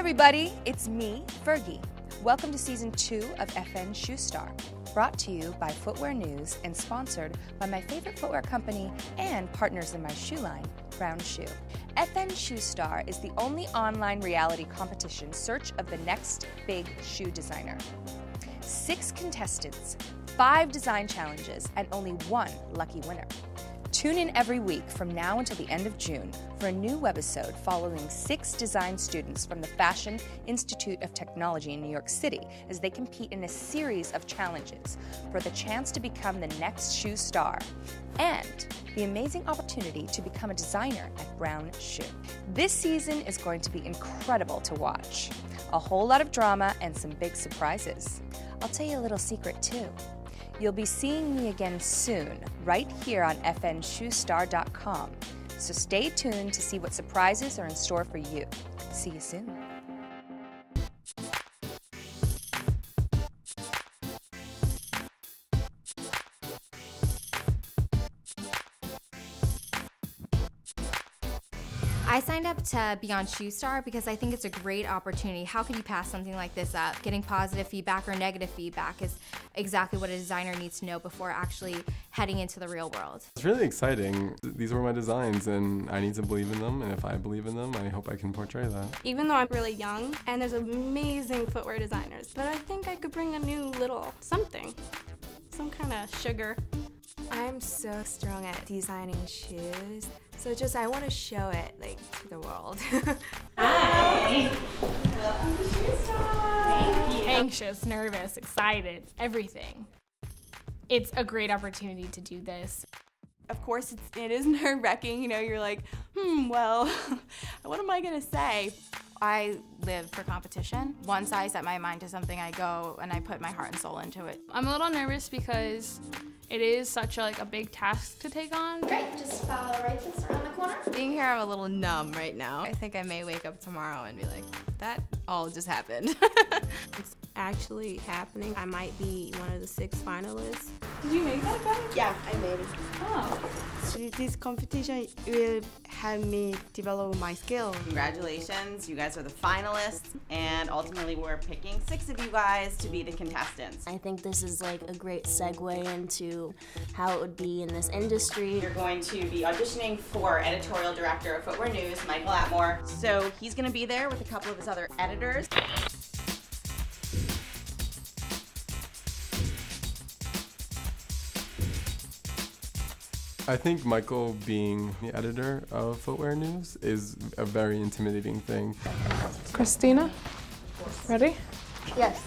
everybody, it's me, Fergie. Welcome to Season 2 of FN Shoe Star, brought to you by Footwear News and sponsored by my favorite footwear company and partners in my shoe line, Brown Shoe. FN Shoe Star is the only online reality competition search of the next big shoe designer. 6 contestants, 5 design challenges, and only 1 lucky winner. Tune in every week from now until the end of June for a new webisode following 6 design students from the Fashion Institute of Technology in New York City as they compete in a series of challenges for the chance to become the next shoe star and the amazing opportunity to become a designer at Brown Shoe. This season is going to be incredible to watch. A whole lot of drama and some big surprises. I'll tell you a little secret too. You'll be seeing me again soon, right here on fnshoestar.com. So stay tuned to see what surprises are in store for you. See you soon. I signed up to be on Shoe Star because I think it's a great opportunity. How could you pass something like this up? Getting positive feedback or negative feedback is exactly what a designer needs to know before actually heading into the real world. It's really exciting. These were my designs and I need to believe in them, and if I believe in them, I hope I can portray that. Even though I'm really young and there's amazing footwear designers, but I think I could bring a new little something, some kind of sugar. I'm so strong at designing shoes, so I want to show it to the world. Hi! Welcome to Shoe Star! Anxious, nervous, excited, everything. It's a great opportunity to do this. Of course, it is nerve-wracking. You're like, well, what am I gonna say? I live for competition. Once I set my mind to something, I go and I put my heart and soul into it. I'm a little nervous because it is such a big task to take on. Great, just follow right this around the corner. Being here, I'm a little numb right now. I think I may wake up tomorrow and be like, that all just happened. It's actually happening. I might be one of the 6 finalists. Did you make that, guy? Yeah, I made it. Oh. So this competition will help me develop my skills. Congratulations, you guys are the finalists, and ultimately we're picking 6 of you guys to be the contestants. I think this is a great segue into how it would be in this industry. You're going to be auditioning for editorial director of Footwear News, Michael Atmore. So he's going to be there with a couple of his other editors. I think Michael being the editor of Footwear News is a very intimidating thing. Christina, ready? Yes.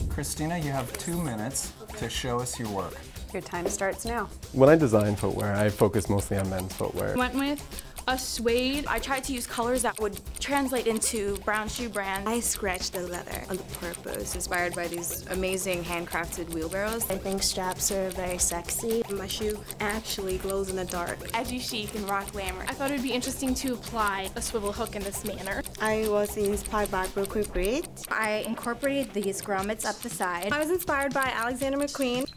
Christina, you have 2 minutes to show us your work. Your time starts now. When I design footwear, I focus mostly on men's footwear. Went with a suede. I tried to use colors that would translate into Brown Shoe brand. I scratched the leather on purpose, inspired by these amazing handcrafted wheelbarrows. I think straps are very sexy. My shoe actually glows in the dark. Edgy chic and rock glamour. I thought it would be interesting to apply a swivel hook in this manner. I was inspired by Brooklyn Bridge. I incorporated these grommets up the side. I was inspired by Alexander McQueen.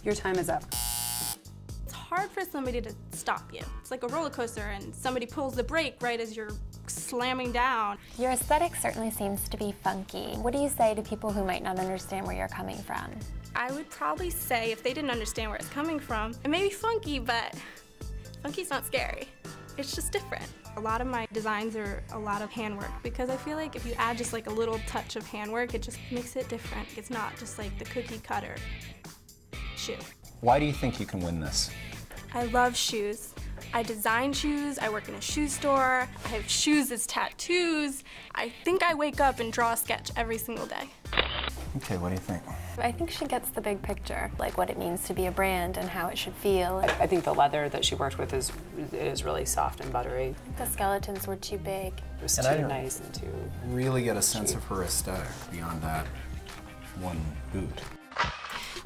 Your time is up. It's hard for somebody to stop you. It's like a roller coaster and somebody pulls the brake right as you're slamming down. Your aesthetic certainly seems to be funky. What do you say to people who might not understand where you're coming from? I would probably say if they didn't understand where it's coming from, it may be funky, but funky's not scary. It's just different. A lot of my designs are a lot of handwork because I feel like if you add just a little touch of handwork, it just makes it different. It's not just the cookie cutter shoe. Why do you think you can win this? I love shoes. I design shoes, I work in a shoe store, I have shoes as tattoos. I think I wake up and draw a sketch every single day. Okay, what do you think? I think she gets the big picture, like what it means to be a brand and how it should feel. I think the leather that she worked with is really soft and buttery. The skeletons were too big. It was And I too don't nice and too really get a sense of her aesthetic beyond that one boot.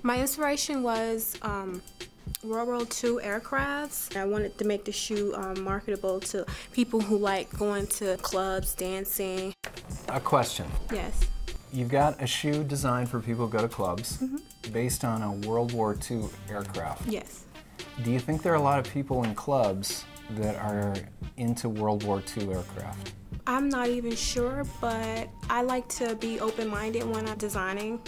My inspiration was World War II aircrafts. I wanted to make the shoe marketable to people who like going to clubs, dancing. A question. Yes. You've got a shoe designed for people who go to clubs based on a World War II aircraft. Yes. Do you think there are a lot of people in clubs that are into World War II aircraft? I'm not even sure, but I like to be open-minded when I'm designing.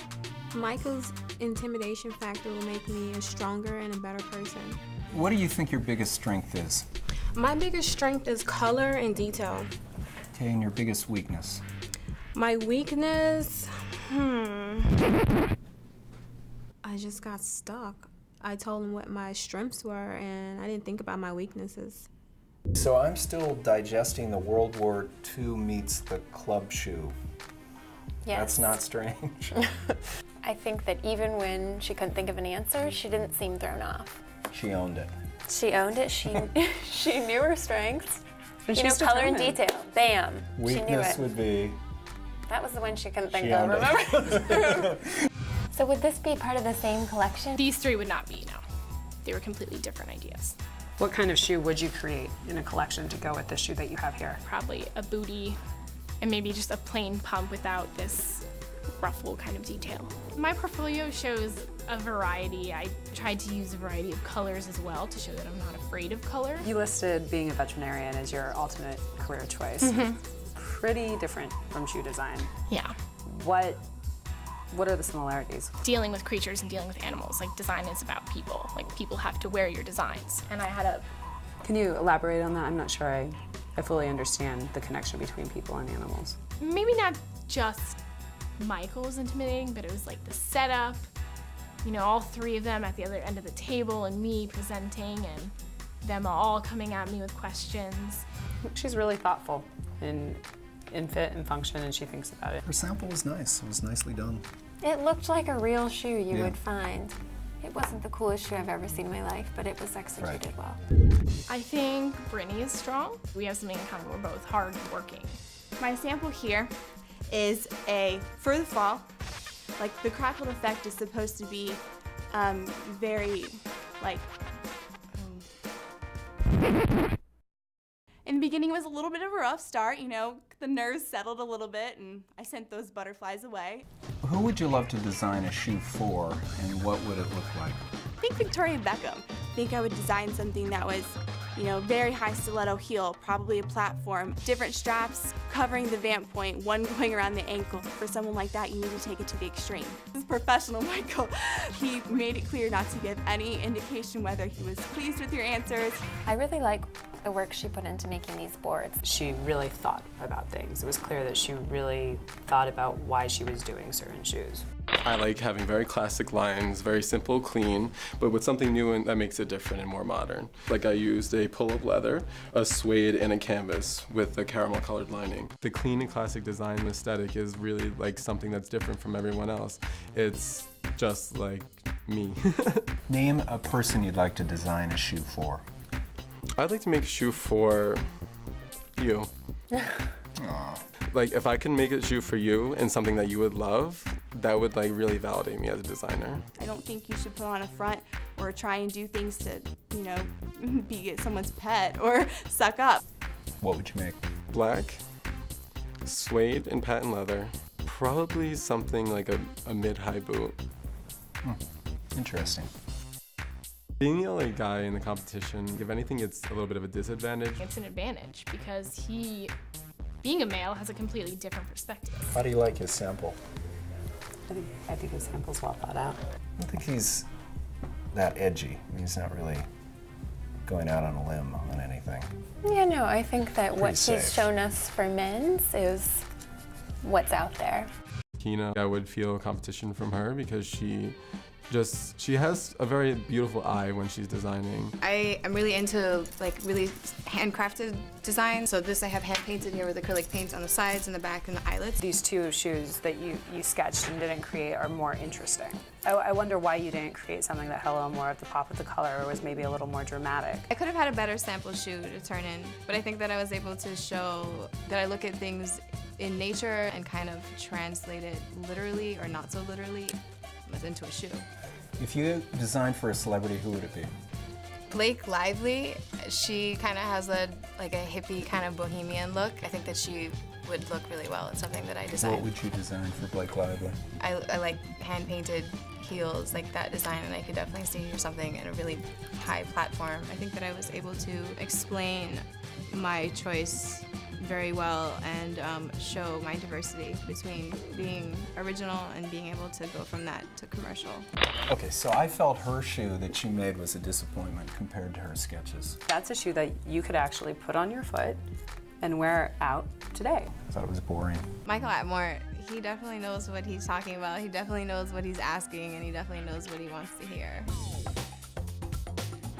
Michael's intimidation factor will make me a stronger and a better person. What do you think your biggest strength is? My biggest strength is color and detail. Okay, and your biggest weakness? My weakness, I just got stuck. I told him what my strengths were, and I didn't think about my weaknesses. So I'm still digesting the World War II meets the club shoe. Yes. That's not strange. I think that even when she couldn't think of an answer, she didn't seem thrown off. She owned it. She owned it. She knew her strengths. And you know, color and detail. Bam. She knew Weakness it. would be... That was the one she couldn't think She of, owned remember? So would this be part of the same collection? These three would not be, no. They were completely different ideas. What kind of shoe would you create in a collection to go with the shoe that you have here? Probably a booty and maybe just a plain pump without this ruffle kind of detail. My portfolio shows a variety. I tried to use a variety of colors as well to show that I'm not afraid of color. You listed being a veterinarian as your ultimate career choice. Pretty different from shoe design. Yeah. What are the similarities? Dealing with creatures and dealing with animals. Like, design is about people. Like, people have to wear your designs. And I had a... Can you elaborate on that? I'm not sure I fully understand the connection between people and animals. Maybe not just Michael's intimidating, but it was like the setup, you know, all three of them at the other end of the table and me presenting and them all coming at me with questions. She's really thoughtful in fit and function, and she thinks about it. Her sample was nice. It was nicely done. It looked like a real shoe you would find. It wasn't the coolest shoe I've ever seen in my life, but it was executed well. I think Brittany is strong. We have something in common. We're both hard working. My sample here is for the fall. Like, the crackled effect is supposed to be very, like, in the beginning it was a little bit of a rough start, you know, the nerves settled a little bit and I sent those butterflies away. Who would you love to design a shoe for, and what would it look like? I think Victoria Beckham. I think I would design something that was, you know, very high stiletto heel, probably a platform, different straps covering the vamp point, one going around the ankle. For someone like that, you need to take it to the extreme. This is professional Michael. He made it clear not to give any indication whether he was pleased with your answers. I really like the work she put into making these boards. She really thought about things. It was clear that she really thought about why she was doing certain shoes. I like having very classic lines, very simple, clean, but with something new and that makes it different and more modern. Like, I used a pull-up leather, a suede, and a canvas with a caramel colored lining. The clean and classic design aesthetic is really like something that's different from everyone else. It's just like me. Name a person you'd like to design a shoe for. I'd like to make a shoe for you. Aww. Like, if I can make a shoe for you and something that you would love, that would like really validate me as a designer. I don't think you should put on a front or try and do things to, you know, be someone's pet or suck up. What would you make? Black, suede, and patent leather. Probably something like a mid-high boot. Interesting. Being the only guy in the competition, if anything, it's a little bit of a disadvantage. It's an advantage because he, being a male, has a completely different perspective. How do you like his sample? I think his sample's well thought out. I don't think he's that edgy. He's not really going out on a limb on anything. Yeah, no, I think that what safe. she's shown us for men's is what's out there. Keena, I would feel competition from her because she has a very beautiful eye when she's designing. I'm really into like really handcrafted design. So this I have hand painted here with acrylic paint on the sides and the back and the eyelets. These two shoes that you sketched and didn't create are more interesting. I wonder why you didn't create something that had a little more of the pop of the color or was maybe a little more dramatic. I could have had a better sample shoe to turn in, but I think that I was able to show that I look at things in nature and kind of translate it literally or not so literally into a shoe. If you designed for a celebrity, who would it be? Blake Lively, she kind of has a hippie kind of bohemian look. I think that she would look really well in something that I designed. What would you design for Blake Lively? I like hand-painted heels, like that design, and I could definitely see something in a really high platform. I think that I was able to explain my choice very well and show my diversity between being original and being able to go from that to commercial. Okay, so I felt her shoe that she made was a disappointment compared to her sketches. That's a shoe that you could actually put on your foot and wear out today. I thought it was boring. Michael Atmore, he definitely knows what he's talking about. He definitely knows what he's asking, and he definitely knows what he wants to hear.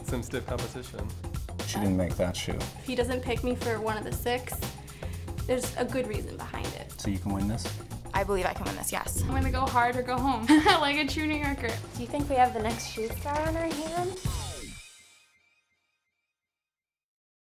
Some stiff competition. She didn't make that shoe. If he doesn't pick me for one of the 6, there's a good reason behind it. So you can win this? I believe I can win this, yes. I'm gonna go hard or go home, like a true New Yorker. Do you think we have the next shoe star on our hands?